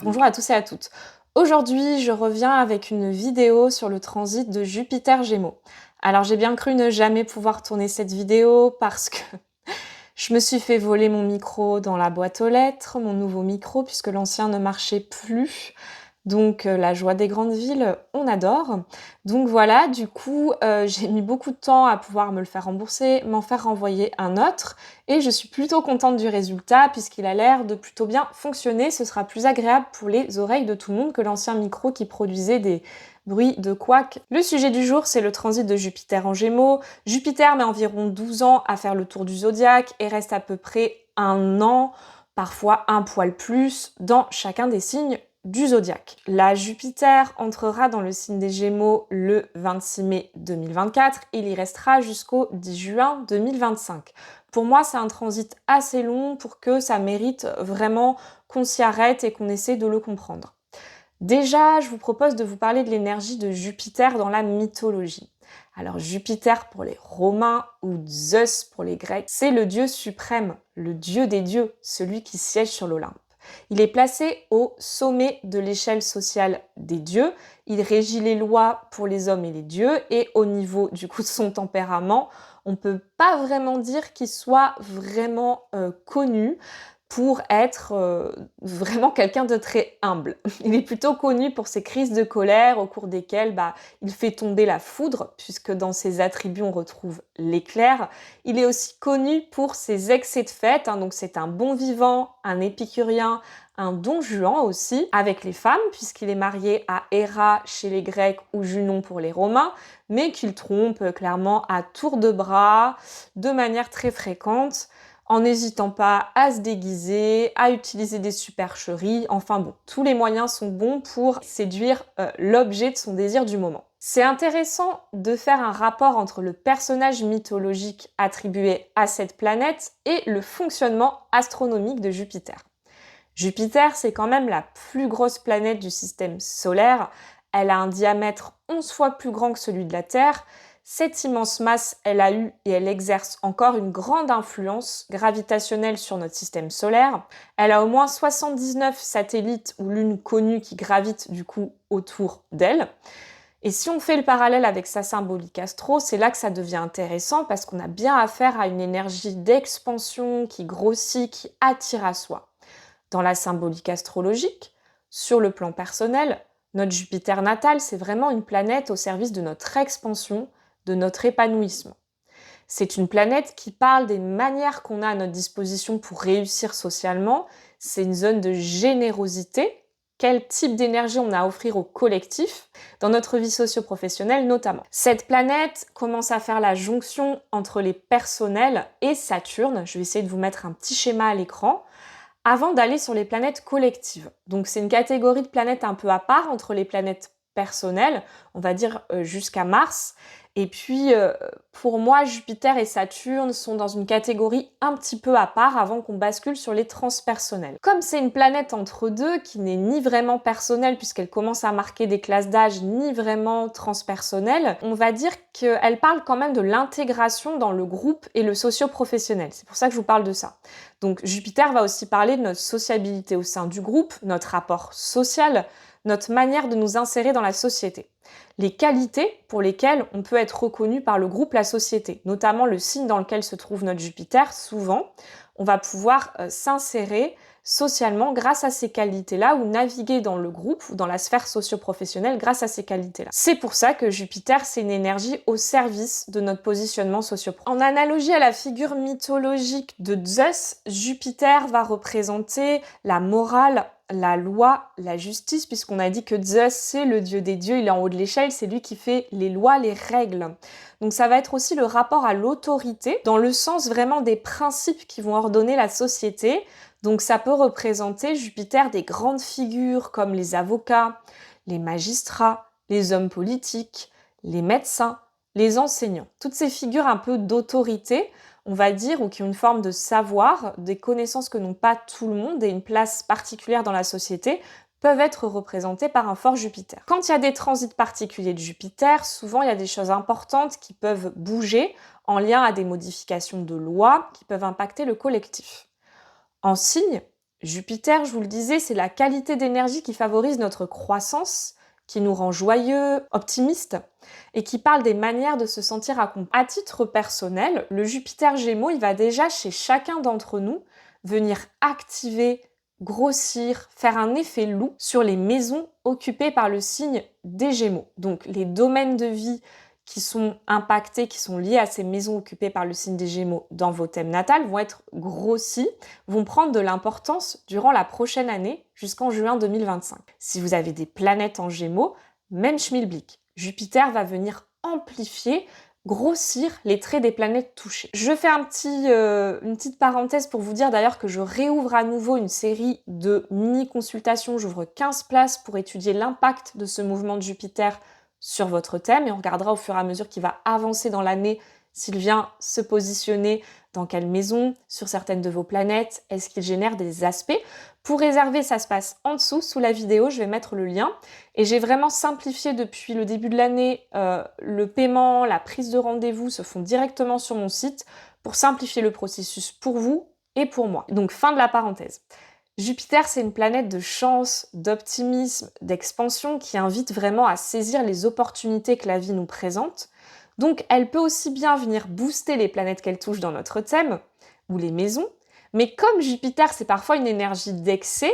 Bonjour à tous et à toutes. Aujourd'hui, je reviens avec une vidéo sur le transit de Jupiter Gémeaux. Alors j'ai bien cru ne jamais pouvoir tourner cette vidéo parce que je me suis fait voler mon micro dans la boîte aux lettres, mon nouveau micro, puisque l'ancien ne marchait plus. Donc la joie des grandes villes, on adore. Donc voilà, du coup, j'ai mis beaucoup de temps à pouvoir me le faire rembourser, m'en faire renvoyer un autre et je suis plutôt contente du résultat puisqu'il a l'air de plutôt bien fonctionner. Ce sera plus agréable pour les oreilles de tout le monde que l'ancien micro qui produisait des bruits de couac. Le sujet du jour, c'est le transit de Jupiter en Gémeaux. Jupiter met environ 12 ans à faire le tour du zodiaque et reste à peu près un an, parfois un poil plus, dans chacun des signes du zodiaque. La Jupiter entrera dans le signe des Gémeaux le 26 mai 2024 et il y restera jusqu'au 10 juin 2025. Pour moi, c'est un transit assez long pour que ça mérite vraiment qu'on s'y arrête et qu'on essaie de le comprendre. Déjà, je vous propose de vous parler de l'énergie de Jupiter dans la mythologie. Alors Jupiter pour les Romains ou Zeus pour les Grecs, c'est le dieu suprême, le dieu des dieux, celui qui siège sur l'Olympe. Il est placé au sommet de l'échelle sociale des dieux, il régit les lois pour les hommes et les dieux, et au niveau du coup de son tempérament, on ne peut pas vraiment dire qu'il soit vraiment connu pour être vraiment quelqu'un de très humble. Il est plutôt connu pour ses crises de colère au cours desquelles il fait tomber la foudre, puisque dans ses attributs on retrouve l'éclair. Il est aussi connu pour ses excès de fête, donc c'est un bon vivant, un épicurien, un don Juan aussi, avec les femmes, puisqu'il est marié à Héra chez les Grecs ou Junon pour les Romains, mais qu'il trompe clairement à tour de bras, de manière très fréquente, en n'hésitant pas à se déguiser, à utiliser des supercheries, enfin bon, tous les moyens sont bons pour séduire l'objet de son désir du moment. C'est intéressant de faire un rapport entre le personnage mythologique attribué à cette planète et le fonctionnement astronomique de Jupiter. Jupiter, c'est quand même la plus grosse planète du système solaire. Elle a un diamètre 11 fois plus grand que celui de la Terre. Cette immense masse, elle a eu et elle exerce encore une grande influence gravitationnelle sur notre système solaire. Elle a au moins 79 satellites ou lunes connues qui gravitent du coup autour d'elle. Et si on fait le parallèle avec sa symbolique astro, c'est là que ça devient intéressant parce qu'on a bien affaire à une énergie d'expansion qui grossit, qui attire à soi. Dans la symbolique astrologique, sur le plan personnel, notre Jupiter natal, c'est vraiment une planète au service de notre expansion, de notre épanouissement. C'est une planète qui parle des manières qu'on a à notre disposition pour réussir socialement. C'est une zone de générosité. Quel type d'énergie on a à offrir au collectif, dans notre vie socio-professionnelle notamment. Cette planète commence à faire la jonction entre les personnels et Saturne. Je vais essayer de vous mettre un petit schéma à l'écran avant d'aller sur les planètes collectives. Donc c'est une catégorie de planètes un peu à part entre les planètes personnelles, on va dire jusqu'à Mars. Et puis pour moi, Jupiter et Saturne sont dans une catégorie un petit peu à part avant qu'on bascule sur les transpersonnels. Comme c'est une planète entre deux qui n'est ni vraiment personnelle puisqu'elle commence à marquer des classes d'âge, ni vraiment transpersonnelle, on va dire qu'elle parle quand même de l'intégration dans le groupe et le socio-professionnel. C'est pour ça que je vous parle de ça. Donc Jupiter va aussi parler de notre sociabilité au sein du groupe, notre rapport social, notre manière de nous insérer dans la société. Les qualités pour lesquelles on peut être reconnu par le groupe, la société, notamment le signe dans lequel se trouve notre Jupiter, souvent, on va pouvoir s'insérer socialement grâce à ces qualités-là ou naviguer dans le groupe ou dans la sphère socio-professionnelle grâce à ces qualités-là. C'est pour ça que Jupiter, c'est une énergie au service de notre positionnement socio-professionnel. En analogie à la figure mythologique de Zeus, Jupiter va représenter la morale, la loi, la justice, puisqu'on a dit que Zeus, c'est le dieu des dieux, il est en haut de l'échelle, c'est lui qui fait les lois, les règles. Donc ça va être aussi le rapport à l'autorité, dans le sens vraiment des principes qui vont ordonner la société. Donc ça peut représenter Jupiter des grandes figures comme les avocats, les magistrats, les hommes politiques, les médecins, les enseignants. Toutes ces figures un peu d'autorité, on va dire, ou qui ont une forme de savoir, des connaissances que n'ont pas tout le monde et une place particulière dans la société, peuvent être représentées par un fort Jupiter. Quand il y a des transits particuliers de Jupiter, souvent il y a des choses importantes qui peuvent bouger en lien à des modifications de lois qui peuvent impacter le collectif. En signe, Jupiter, je vous le disais, c'est la qualité d'énergie qui favorise notre croissance, qui nous rend joyeux, optimistes, et qui parle des manières de se sentir accompli. À titre personnel, le Jupiter Gémeaux, il va déjà chez chacun d'entre nous venir activer, grossir, faire un effet loup sur les maisons occupées par le signe des Gémeaux. Donc les domaines de vie qui sont impactés, qui sont liés à ces maisons occupées par le signe des Gémeaux dans vos thèmes natals vont être grossis, vont prendre de l'importance durant la prochaine année jusqu'en juin 2025. Si vous avez des planètes en Gémeaux, même schmilblick, Jupiter va venir amplifier, grossir les traits des planètes touchées. Je fais une petite parenthèse pour vous dire d'ailleurs que je réouvre à nouveau une série de mini-consultations. J'ouvre 15 places pour étudier l'impact de ce mouvement de Jupiter sur votre thème et on regardera au fur et à mesure qu'il va avancer dans l'année s'il vient se positionner dans quelle maison, sur certaines de vos planètes, est-ce qu'il génère des aspects. Pour réserver, ça se passe en dessous, sous la vidéo, je vais mettre le lien. Et j'ai vraiment simplifié depuis le début de l'année, le paiement, la prise de rendez-vous se font directement sur mon site pour simplifier le processus pour vous et pour moi. Donc fin de la parenthèse. Jupiter, c'est une planète de chance, d'optimisme, d'expansion qui invite vraiment à saisir les opportunités que la vie nous présente. Donc, elle peut aussi bien venir booster les planètes qu'elle touche dans notre thème, ou les maisons, mais comme Jupiter, c'est parfois une énergie d'excès,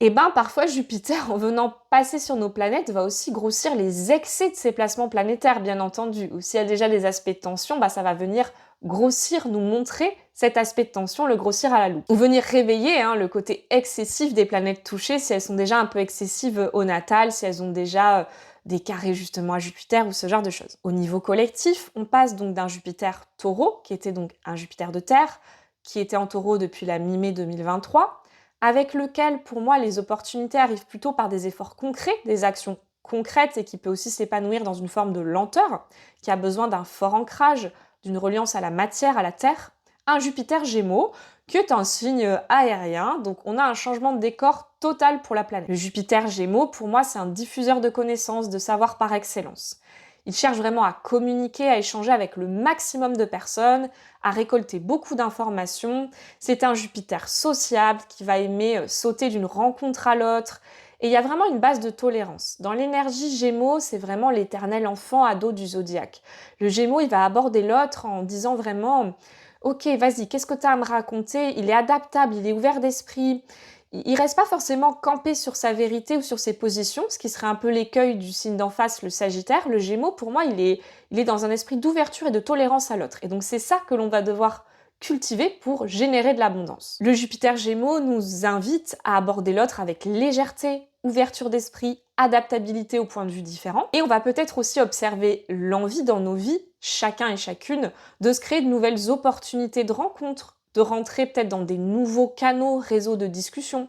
et ben parfois Jupiter, en venant passer sur nos planètes, va aussi grossir les excès de ces placements planétaires, bien entendu. Ou s'il y a déjà des aspects de tension, ça va venir grossir, nous montrer cet aspect de tension, le grossir à la loupe. Ou venir réveiller le côté excessif des planètes touchées, si elles sont déjà un peu excessives au natal, si elles ont déjà des carrés justement à Jupiter ou ce genre de choses. Au niveau collectif, on passe donc d'un Jupiter taureau, qui était donc un Jupiter de terre, qui était en taureau depuis la mi-mai 2023, avec lequel, pour moi, les opportunités arrivent plutôt par des efforts concrets, des actions concrètes et qui peut aussi s'épanouir dans une forme de lenteur, qui a besoin d'un fort ancrage, d'une reliance à la matière, à la terre. Un Jupiter Gémeaux, qui est un signe aérien, donc on a un changement de décor total pour la planète. Le Jupiter Gémeaux, pour moi, c'est un diffuseur de connaissances, de savoir par excellence. Il cherche vraiment à communiquer, à échanger avec le maximum de personnes, à récolter beaucoup d'informations. C'est un Jupiter sociable qui va aimer sauter d'une rencontre à l'autre. Et il y a vraiment une base de tolérance. Dans l'énergie Gémeaux, c'est vraiment l'éternel enfant ado du zodiaque. Le Gémeaux, il va aborder l'autre en disant vraiment « Ok, vas-y, qu'est-ce que tu as à me raconter ?» Il est adaptable, il est ouvert d'esprit. Il reste pas forcément campé sur sa vérité ou sur ses positions, ce qui serait un peu l'écueil du signe d'en face, le Sagittaire. Le Gémeaux, pour moi, il est dans un esprit d'ouverture et de tolérance à l'autre. Et donc c'est ça que l'on va devoir cultiver pour générer de l'abondance. Le Jupiter Gémeaux nous invite à aborder l'autre avec légèreté, ouverture d'esprit, adaptabilité aux points de vue différents. Et on va peut-être aussi observer l'envie dans nos vies, chacun et chacune, de se créer de nouvelles opportunités de rencontres, de rentrer peut-être dans des nouveaux canaux, réseaux de discussion.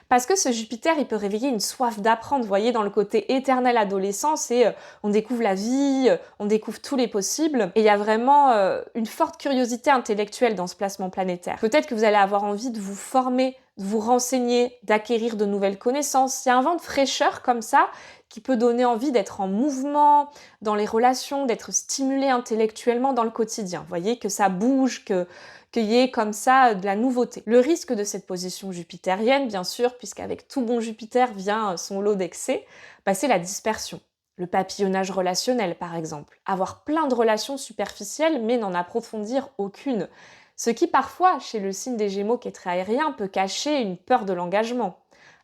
Parce que ce Jupiter, il peut réveiller une soif d'apprendre, vous voyez, dans le côté éternel adolescent, c'est on découvre la vie, on découvre tous les possibles, et il y a vraiment une forte curiosité intellectuelle dans ce placement planétaire. Peut-être que vous allez avoir envie de vous former, de vous renseigner, d'acquérir de nouvelles connaissances. Il y a un vent de fraîcheur comme ça qui peut donner envie d'être en mouvement dans les relations, d'être stimulé intellectuellement dans le quotidien. Vous voyez, que ça bouge, qu'il y ait comme ça de la nouveauté. Le risque de cette position jupitérienne, bien sûr, puisqu'avec tout bon Jupiter vient son lot d'excès, c'est la dispersion. Le papillonnage relationnel, par exemple. Avoir plein de relations superficielles, mais n'en approfondir aucune. Ce qui, parfois, chez le signe des Gémeaux qui est très aérien, peut cacher une peur de l'engagement.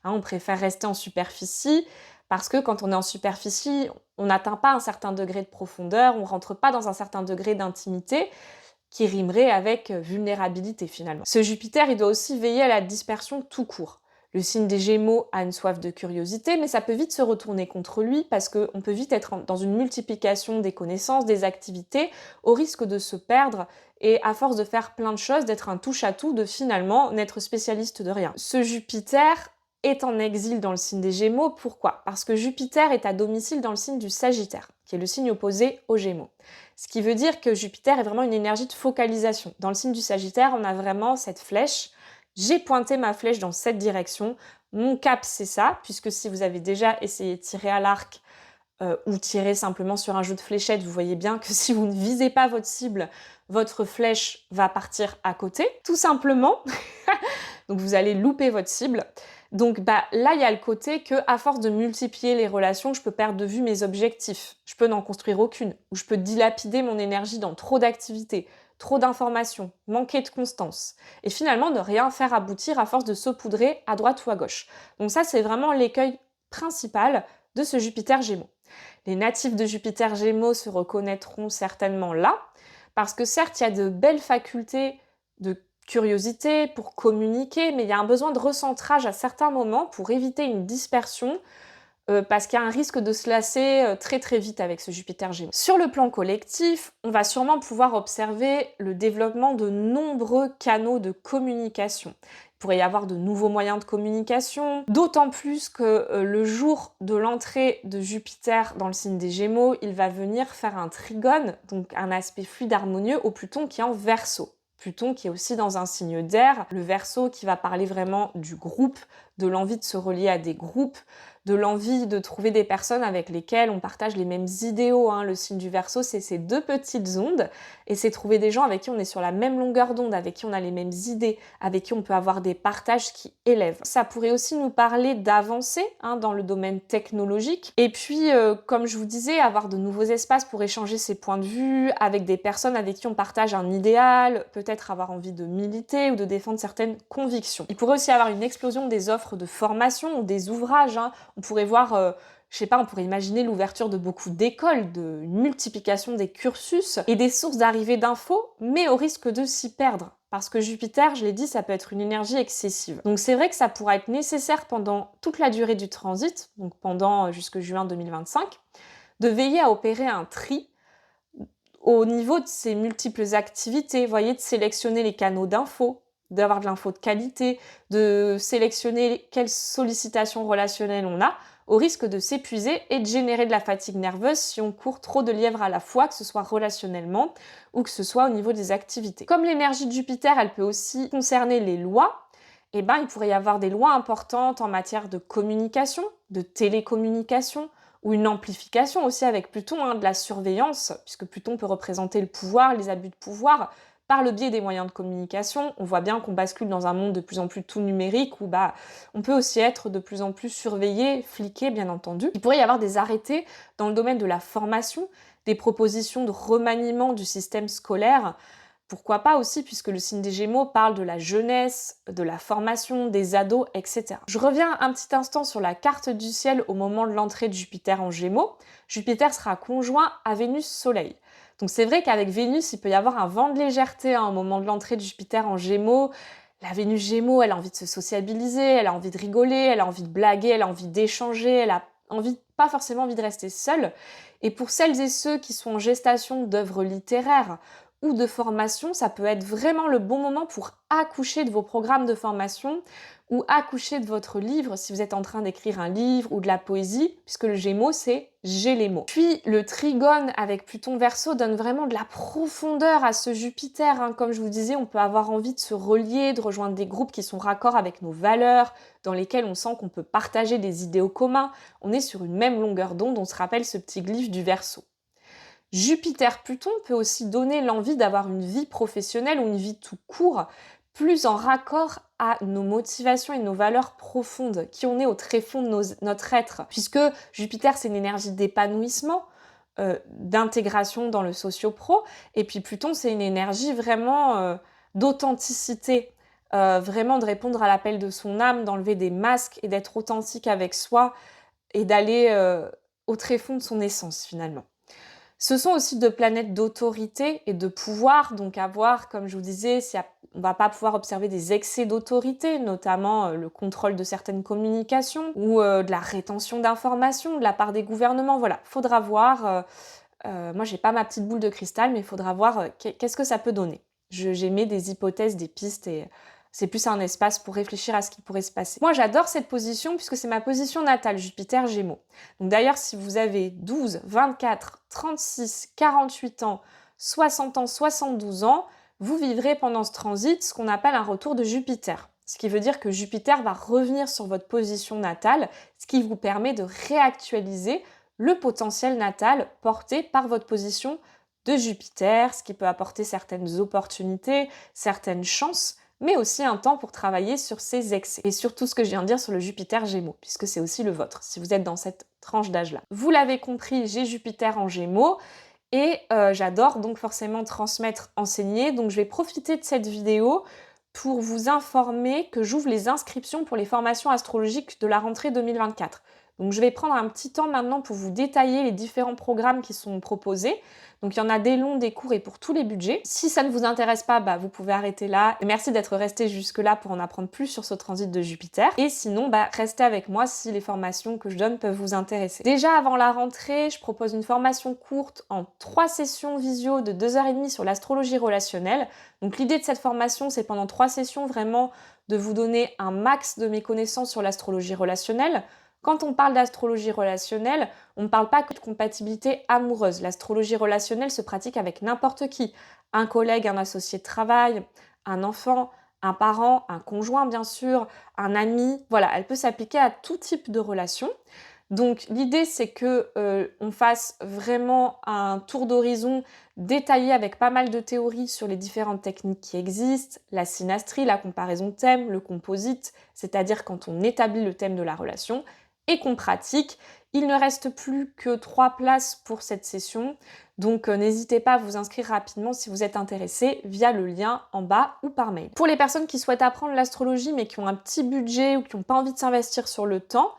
On préfère rester en superficie, parce que quand on est en superficie, on n'atteint pas un certain degré de profondeur, on ne rentre pas dans un certain degré d'intimité, qui rimerait avec vulnérabilité finalement. Ce Jupiter, il doit aussi veiller à la dispersion tout court. Le signe des Gémeaux a une soif de curiosité, mais ça peut vite se retourner contre lui parce qu'on peut vite être dans une multiplication des connaissances, des activités, au risque de se perdre et à force de faire plein de choses, d'être un touche-à-tout, de finalement n'être spécialiste de rien. Ce Jupiter est en exil dans le signe des Gémeaux. Pourquoi ? Parce que Jupiter est à domicile dans le signe du Sagittaire, qui est le signe opposé aux Gémeaux. Ce qui veut dire que Jupiter est vraiment une énergie de focalisation. Dans le signe du Sagittaire, on a vraiment cette flèche. J'ai pointé ma flèche dans cette direction. Mon cap, c'est ça, puisque si vous avez déjà essayé de tirer à l'arc ou tirer simplement sur un jeu de fléchettes, vous voyez bien que si vous ne visez pas votre cible, votre flèche va partir à côté. Tout simplement donc vous allez louper votre cible. Donc là, il y a le côté que à force de multiplier les relations, je peux perdre de vue mes objectifs, je peux n'en construire aucune, ou je peux dilapider mon énergie dans trop d'activités, trop d'informations, manquer de constance, et finalement ne rien faire aboutir à force de saupoudrer à droite ou à gauche. Donc ça, c'est vraiment l'écueil principal de ce Jupiter Gémeaux. Les natifs de Jupiter Gémeaux se reconnaîtront certainement là, parce que certes, il y a de belles facultés de curiosité pour communiquer, mais il y a un besoin de recentrage à certains moments pour éviter une dispersion, parce qu'il y a un risque de se lasser très très vite avec ce Jupiter Gémeaux. Sur le plan collectif, on va sûrement pouvoir observer le développement de nombreux canaux de communication. Il pourrait y avoir de nouveaux moyens de communication, d'autant plus que le jour de l'entrée de Jupiter dans le signe des Gémeaux, il va venir faire un trigone, donc un aspect fluide harmonieux au Pluton qui est en Verseau. Pluton qui est aussi dans un signe d'air, le Verseau qui va parler vraiment du groupe, de l'envie de se relier à des groupes, de l'envie de trouver des personnes avec lesquelles on partage les mêmes idéaux. Le signe du Verseau, c'est ces deux petites ondes, et c'est trouver des gens avec qui on est sur la même longueur d'onde, avec qui on a les mêmes idées, avec qui on peut avoir des partages qui élèvent. Ça pourrait aussi nous parler d'avancées dans le domaine technologique, et puis, comme je vous disais, avoir de nouveaux espaces pour échanger ses points de vue, avec des personnes avec qui on partage un idéal, peut-être avoir envie de militer ou de défendre certaines convictions. Il pourrait aussi y avoir une explosion des offres de formation ou des ouvrages. On pourrait voir, je sais pas, on pourrait imaginer l'ouverture de beaucoup d'écoles, une multiplication des cursus et des sources d'arrivée d'infos, mais au risque de s'y perdre. Parce que Jupiter, je l'ai dit, ça peut être une énergie excessive. Donc c'est vrai que ça pourra être nécessaire pendant toute la durée du transit, donc pendant jusque juin 2025, de veiller à opérer un tri au niveau de ces multiples activités, voyez, de sélectionner les canaux d'infos, d'avoir de l'info de qualité, de sélectionner quelles sollicitations relationnelles on a, au risque de s'épuiser et de générer de la fatigue nerveuse si on court trop de lièvres à la fois, que ce soit relationnellement ou que ce soit au niveau des activités. Comme l'énergie de Jupiter, elle peut aussi concerner les lois, il pourrait y avoir des lois importantes en matière de communication, de télécommunication, ou une amplification aussi avec Pluton, de la surveillance, puisque Pluton peut représenter le pouvoir, les abus de pouvoir, par le biais des moyens de communication. On voit bien qu'on bascule dans un monde de plus en plus tout numérique, où on peut aussi être de plus en plus surveillé, fliqué, bien entendu. Il pourrait y avoir des arrêtés dans le domaine de la formation, des propositions de remaniement du système scolaire. Pourquoi pas aussi, puisque le signe des Gémeaux parle de la jeunesse, de la formation, des ados, etc. Je reviens un petit instant sur la carte du ciel au moment de l'entrée de Jupiter en Gémeaux. Jupiter sera conjoint à Vénus-Soleil. Donc c'est vrai qu'avec Vénus, il peut y avoir un vent de légèreté au moment de l'entrée de Jupiter en Gémeaux. La Vénus Gémeaux, elle a envie de se sociabiliser, elle a envie de rigoler, elle a envie de blaguer, elle a envie d'échanger, elle a pas forcément envie de rester seule. Et pour celles et ceux qui sont en gestation d'œuvres littéraires ou de formation, ça peut être vraiment le bon moment pour accoucher de vos programmes de formation ou accoucher de votre livre si vous êtes en train d'écrire un livre ou de la poésie, puisque le Gémeaux, c'est j'ai les mots. Puis le trigone avec Pluton Verseau donne vraiment de la profondeur à ce Jupiter. Comme je vous disais, on peut avoir envie de se relier, de rejoindre des groupes qui sont raccords avec nos valeurs, dans lesquels on sent qu'on peut partager des idéaux communs. On est sur une même longueur d'onde, on se rappelle ce petit glyphe du Verseau. Jupiter-Pluton peut aussi donner l'envie d'avoir une vie professionnelle ou une vie tout court, plus en raccord à nos motivations et nos valeurs profondes, qui on est au tréfonds de notre être. Puisque Jupiter, c'est une énergie d'épanouissement, d'intégration dans le socio-pro, et puis Pluton, c'est une énergie vraiment d'authenticité, vraiment de répondre à l'appel de son âme, d'enlever des masques et d'être authentique avec soi, et d'aller au tréfonds de son essence finalement. Ce sont aussi deux planètes d'autorité et de pouvoir, donc à voir, comme je vous disais, si on va pas pouvoir observer des excès d'autorité, notamment le contrôle de certaines communications ou de la rétention d'informations de la part des gouvernements. Voilà, faudra voir. Moi, j'ai pas ma petite boule de cristal, mais il faudra voir qu'est-ce que ça peut donner. J'émets des hypothèses, des pistes et c'est plus un espace pour réfléchir à ce qui pourrait se passer. Moi, j'adore cette position puisque c'est ma position natale, Jupiter Gémeaux. Donc d'ailleurs, si vous avez 12, 24, 36, 48 ans, 60 ans, 72 ans, vous vivrez pendant ce transit ce qu'on appelle un retour de Jupiter. Ce qui veut dire que Jupiter va revenir sur votre position natale, ce qui vous permet de réactualiser le potentiel natal porté par votre position de Jupiter, ce qui peut apporter certaines opportunités, certaines chances, mais aussi un temps pour travailler sur ses excès et sur tout ce que je viens de dire sur le Jupiter Gémeaux, puisque c'est aussi le vôtre, si vous êtes dans cette tranche d'âge-là. Vous l'avez compris, j'ai Jupiter en Gémeaux, et j'adore donc forcément transmettre, enseigner, donc je vais profiter de cette vidéo pour vous informer que j'ouvre les inscriptions pour les formations astrologiques de la rentrée 2024. Donc je vais prendre un petit temps maintenant pour vous détailler les différents programmes qui sont proposés. Donc il y en a des longs, des courts et pour tous les budgets. Si ça ne vous intéresse pas, vous pouvez arrêter là. Et merci d'être resté jusque-là pour en apprendre plus sur ce transit de Jupiter. Et sinon, restez avec moi si les formations que je donne peuvent vous intéresser. Déjà avant la rentrée, je propose une formation courte en 3 sessions visio de 2h30 sur l'astrologie relationnelle. Donc l'idée de cette formation, c'est pendant 3 sessions vraiment de vous donner un max de mes connaissances sur l'astrologie relationnelle. Quand on parle d'astrologie relationnelle, on ne parle pas que de compatibilité amoureuse. L'astrologie relationnelle se pratique avec n'importe qui. Un collègue, un associé de travail, un enfant, un parent, un conjoint bien sûr, un ami. Voilà, elle peut s'appliquer à tout type de relation. Donc l'idée c'est que on fasse vraiment un tour d'horizon détaillé avec pas mal de théories sur les différentes techniques qui existent, la synastrie, la comparaison de thèmes, le composite, c'est-à-dire quand on établit le thème de la relation, et qu'on pratique. Il ne reste plus que 3 places pour cette session, donc n'hésitez pas à vous inscrire rapidement si vous êtes intéressé via le lien en bas ou par mail. Pour les personnes qui souhaitent apprendre l'astrologie mais qui ont un petit budget ou qui n'ont pas envie de s'investir sur le temps,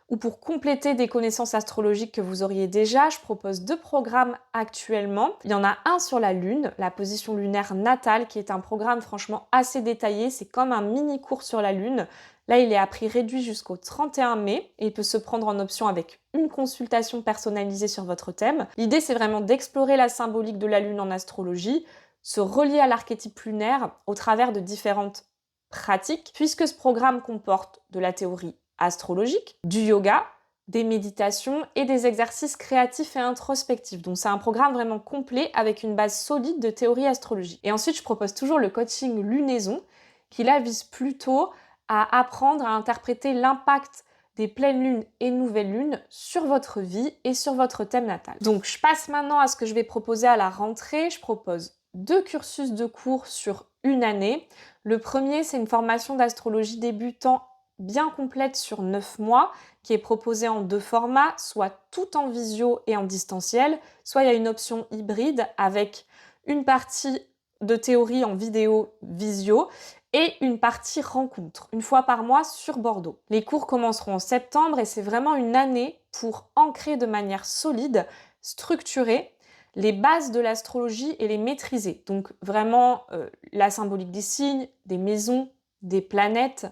ou pour compléter des connaissances astrologiques que vous auriez déjà, je propose 2 programmes actuellement. Il y en a un sur la Lune, la position lunaire natale, qui est un programme franchement assez détaillé. C'est comme un mini cours sur la Lune. Là, il est à prix réduit jusqu'au 31 mai et il peut se prendre en option avec une consultation personnalisée sur votre thème. L'idée, c'est vraiment d'explorer la symbolique de la Lune en astrologie, se relier à l'archétype lunaire au travers de différentes pratiques, puisque ce programme comporte de la théorie astrologique, du yoga, des méditations et des exercices créatifs et introspectifs. Donc c'est un programme vraiment complet avec une base solide de théorie astrologique. Et ensuite, je propose toujours le coaching lunaison qui là vise plutôt à apprendre à interpréter l'impact des pleines lunes et nouvelles lunes sur votre vie et sur votre thème natal. Donc je passe maintenant à ce que je vais proposer à la rentrée. Je propose 2 cursus de cours sur une année. Le premier, c'est une formation d'astrologie débutant bien complète sur 9 mois, qui est proposée en 2 formats, soit tout en visio et en distanciel, soit il y a une option hybride avec une partie de théorie en vidéo visio et une partie rencontre, une fois par mois sur Bordeaux. Les cours commenceront en septembre et c'est vraiment une année pour ancrer de manière solide, structurée, les bases de l'astrologie et les maîtriser. Donc vraiment la symbolique des signes, des maisons, des planètes,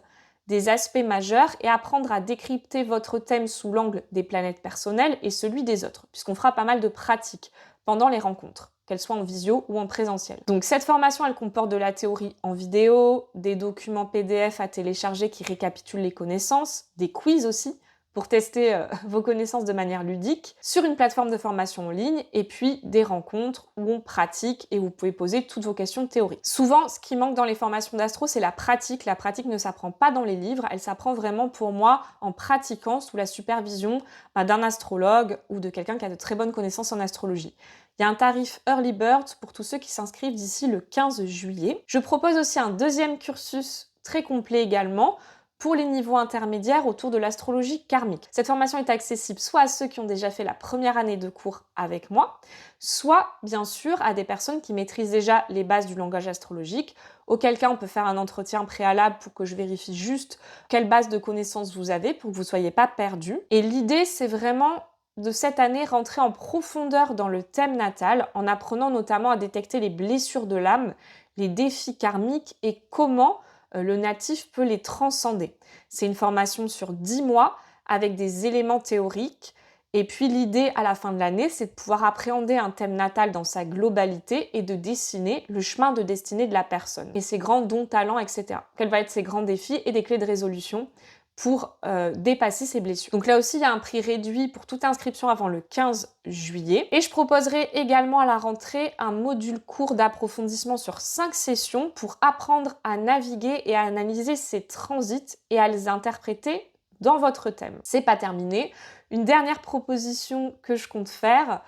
des aspects majeurs et apprendre à décrypter votre thème sous l'angle des planètes personnelles et celui des autres, puisqu'on fera pas mal de pratiques pendant les rencontres, qu'elles soient en visio ou en présentiel. Donc cette formation, elle comporte de la théorie en vidéo, des documents PDF à télécharger qui récapitulent les connaissances, des quiz aussi, pour tester vos connaissances de manière ludique, sur une plateforme de formation en ligne, et puis des rencontres où on pratique et où vous pouvez poser toutes vos questions théoriques. Souvent, ce qui manque dans les formations d'astro, c'est la pratique. La pratique ne s'apprend pas dans les livres, elle s'apprend vraiment pour moi en pratiquant sous la supervision d'un astrologue ou de quelqu'un qui a de très bonnes connaissances en astrologie. Il y a un tarif Early Bird pour tous ceux qui s'inscrivent d'ici le 15 juillet. Je propose aussi un deuxième cursus très complet également, pour les niveaux intermédiaires autour de l'astrologie karmique. Cette formation est accessible soit à ceux qui ont déjà fait la première année de cours avec moi, soit bien sûr à des personnes qui maîtrisent déjà les bases du langage astrologique, auquel cas on peut faire un entretien préalable pour que je vérifie juste quelle base de connaissances vous avez pour que vous ne soyez pas perdu. Et l'idée, c'est vraiment de cette année rentrer en profondeur dans le thème natal en apprenant notamment à détecter les blessures de l'âme, les défis karmiques et comment le natif peut les transcender. C'est une formation sur 10 mois avec des éléments théoriques. Et puis l'idée à la fin de l'année, c'est de pouvoir appréhender un thème natal dans sa globalité et de dessiner le chemin de destinée de la personne et ses grands dons, talents, etc. Quels vont être ses grands défis et des clés de résolution pour dépasser ses blessures. Donc là aussi, il y a un prix réduit pour toute inscription avant le 15 juillet. Et je proposerai également à la rentrée un module court d'approfondissement sur 5 sessions pour apprendre à naviguer et à analyser ces transits et à les interpréter dans votre thème. C'est pas terminé. Une dernière proposition que je compte faire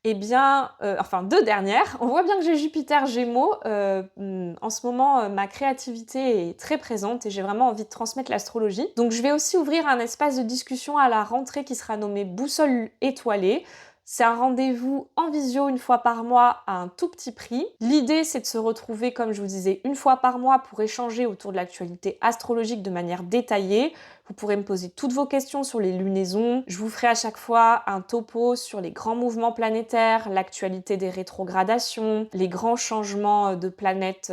Eh bien, enfin 2 dernières, on voit bien que j'ai Jupiter Gémeaux. En ce moment, ma créativité est très présente et j'ai vraiment envie de transmettre l'astrologie. Donc je vais aussi ouvrir un espace de discussion à la rentrée qui sera nommé Boussole étoilée. C'est un rendez-vous en visio une fois par mois à un tout petit prix. L'idée, c'est de se retrouver, comme je vous disais, une fois par mois pour échanger autour de l'actualité astrologique de manière détaillée. Vous pourrez me poser toutes vos questions sur les lunaisons. Je vous ferai à chaque fois un topo sur les grands mouvements planétaires, l'actualité des rétrogradations, les grands changements de planètes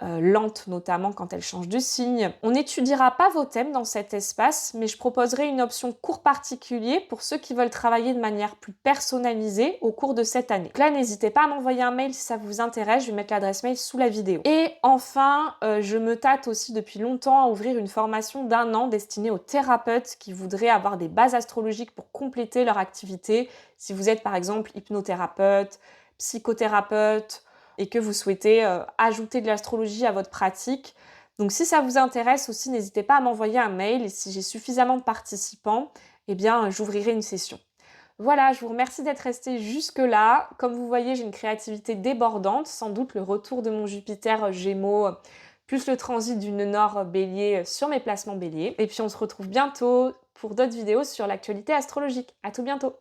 lentes, notamment quand elles changent de signe. On n'étudiera pas vos thèmes dans cet espace, mais je proposerai une option cours particulier pour ceux qui veulent travailler de manière plus personnalisée au cours de cette année. Donc là, n'hésitez pas à m'envoyer un mail si ça vous intéresse, je vais mettre l'adresse mail sous la vidéo. Et enfin, je me tâte aussi depuis longtemps à ouvrir une formation d'1 an destinée aux thérapeutes qui voudraient avoir des bases astrologiques pour compléter leur activité. Si vous êtes par exemple hypnothérapeute, psychothérapeute, et que vous souhaitez ajouter de l'astrologie à votre pratique. Donc si ça vous intéresse aussi, n'hésitez pas à m'envoyer un mail et si j'ai suffisamment de participants, eh bien j'ouvrirai une session. Voilà, je vous remercie d'être resté jusque-là. Comme vous voyez, j'ai une créativité débordante, sans doute le retour de mon Jupiter Gémeaux, plus le transit du nœud nord Bélier sur mes placements Bélier. Et puis on se retrouve bientôt pour d'autres vidéos sur l'actualité astrologique. À tout bientôt!